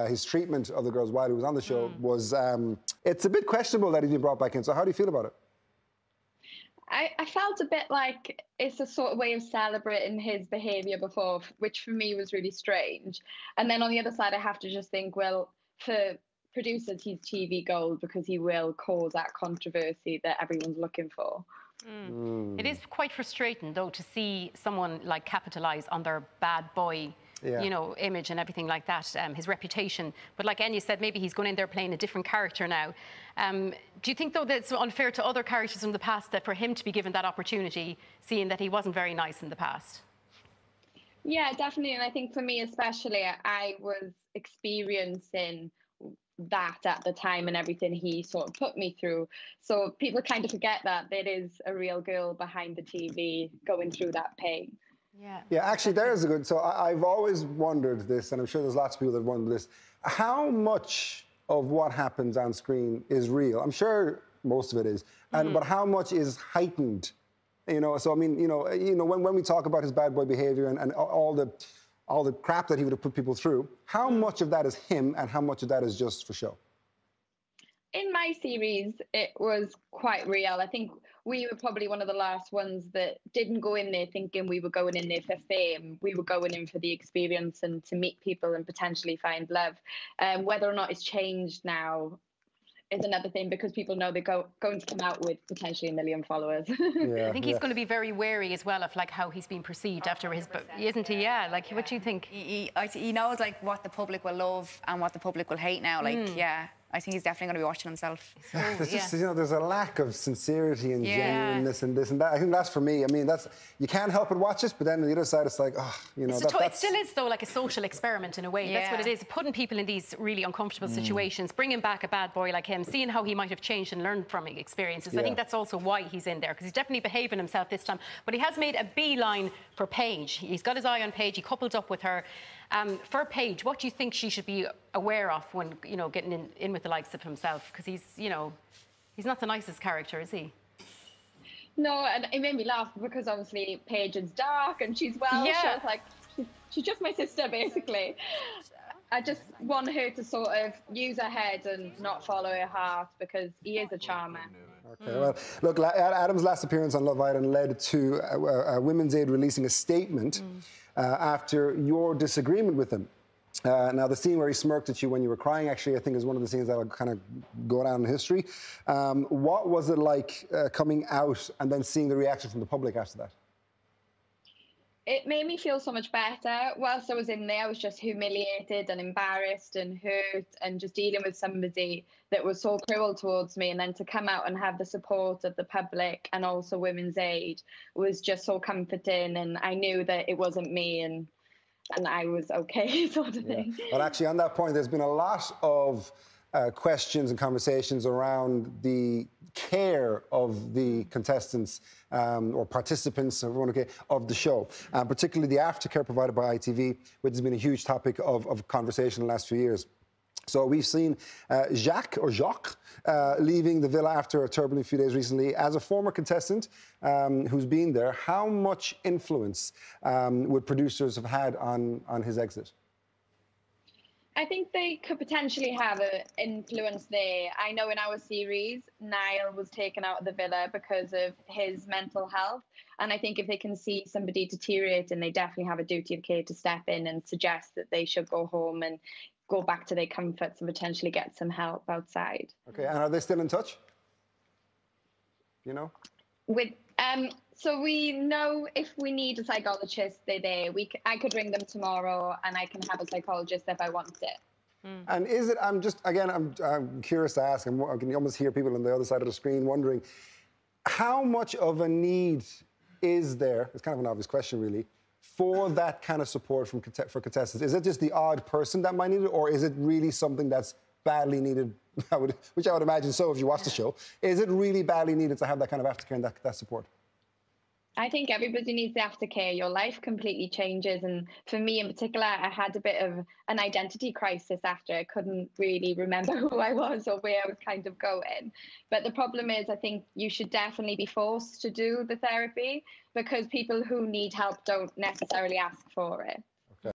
his treatment of the girls while he was on the show was, it's a bit questionable that he's been brought back in. So how do you feel about it? I felt a bit like it's a sort of way of celebrating his behaviour before, which for me was really strange. And then on the other side, I have to just think, well, for producers, he's TV gold because he will cause that controversy that everyone's looking for. It is quite frustrating, though, to see someone like capitalise on their bad boy, you know, image and everything like that, his reputation. But like Enya said, maybe he's going in there playing a different character now. Do you think, though, that it's unfair to other characters from the past that for him to be given that opportunity, seeing that he wasn't very nice in the past? Yeah, definitely. And I think for me especially, I was experiencing that at the time and everything he sort of put me through. So people kind of forget that there is a real girl behind the TV going through that pain. Yeah, actually, there's a good... So I've always wondered this, and I'm sure there's lots of people that wonder this. How much of what happens on screen is real? I'm sure most of it is. But how much is heightened? You know, so I mean, you know, when we talk about his bad boy behaviour and all the crap that he would have put people through, how much of that is him and how much of that is just for show? In my series, it was quite real. I think we were probably one of the last ones that didn't go in there thinking we were going in there for fame. We were going in for the experience and to meet people and potentially find love. Whether or not it's changed now is another thing, because people know they're going to come out with potentially 1 million followers. I think he's going to be very wary as well of like how he's been perceived after his book, isn't he? Yeah, like what do you think? He knows like what the public will love and what the public will hate now. Like, yeah, I think he's definitely going to be watching himself. There's just, you know, there's a lack of sincerity and genuineness and this and that. I think that's for me. I mean, that's, you can't help but watch this, but then on the other side, it's like, oh, you know, it still is though like a social experiment in a way. That's what it is. Putting people in these really uncomfortable situations, bringing back a bad boy like him, seeing how he might have changed and learned from experiences. I think that's also why he's in there, because he's definitely behaving himself this time. But he has made a beeline for Paige. He's got his eye on Paige. He coupled up with her. For Paige, what do you think she should be aware of when, you know, getting in with the likes of himself? Because he's, you know, he's not the nicest character, is he? No, and it made me laugh because obviously Paige is dark and she's Welsh. Yeah. I was like, she's just my sister, basically. I just want her to sort of use her head and not follow her heart, because he is a charmer. Okay, well, look, Adam's last appearance on Love Island led to Women's Aid releasing a statement after your disagreement with him. Now, the scene where he smirked at you when you were crying, actually, I think is one of the scenes that will kind of go down in history. What was it like coming out and then seeing the reaction from the public after that? It made me feel so much better. Whilst I was in there, I was just humiliated and embarrassed and hurt and just dealing with somebody that was so cruel towards me. And then to come out and have the support of the public and also Women's Aid was just so comforting. And I knew that it wasn't me and I was okay, sort of thing. Well, actually, on that point, there's been a lot of questions and conversations around the care of the contestants or participants of the show, particularly the aftercare provided by ITV, which has been a huge topic of conversation in the last few years. So we've seen Jacques leaving the villa after a turbulent few days recently. As a former contestant who's been there, how much influence would producers have had on his exit? I think they could potentially have an influence there. I know in our series, Niall was taken out of the villa because of his mental health. And I think if they can see somebody deteriorating, they definitely have a duty of care to step in and suggest that they should go home and go back to their comforts and potentially get some help outside. Okay, and are they still in touch? You know? So we know if we need a psychologist, they're there. I could ring them tomorrow and I can have a psychologist if I want it. And is it, I'm curious to ask, I can almost hear people on the other side of the screen wondering, how much of a need is there, it's kind of an obvious question really, for that kind of support for contestants? Is it just the odd person that might need it, or is it really something that's badly needed, which I would imagine so if you watch the show. Is it really badly needed to have that kind of aftercare and that support? I think everybody needs the aftercare. Your life completely changes. And for me in particular, I had a bit of an identity crisis after. I couldn't really remember who I was or where I was kind of going. But the problem is, I think you should definitely be forced to do the therapy, because people who need help don't necessarily ask for it.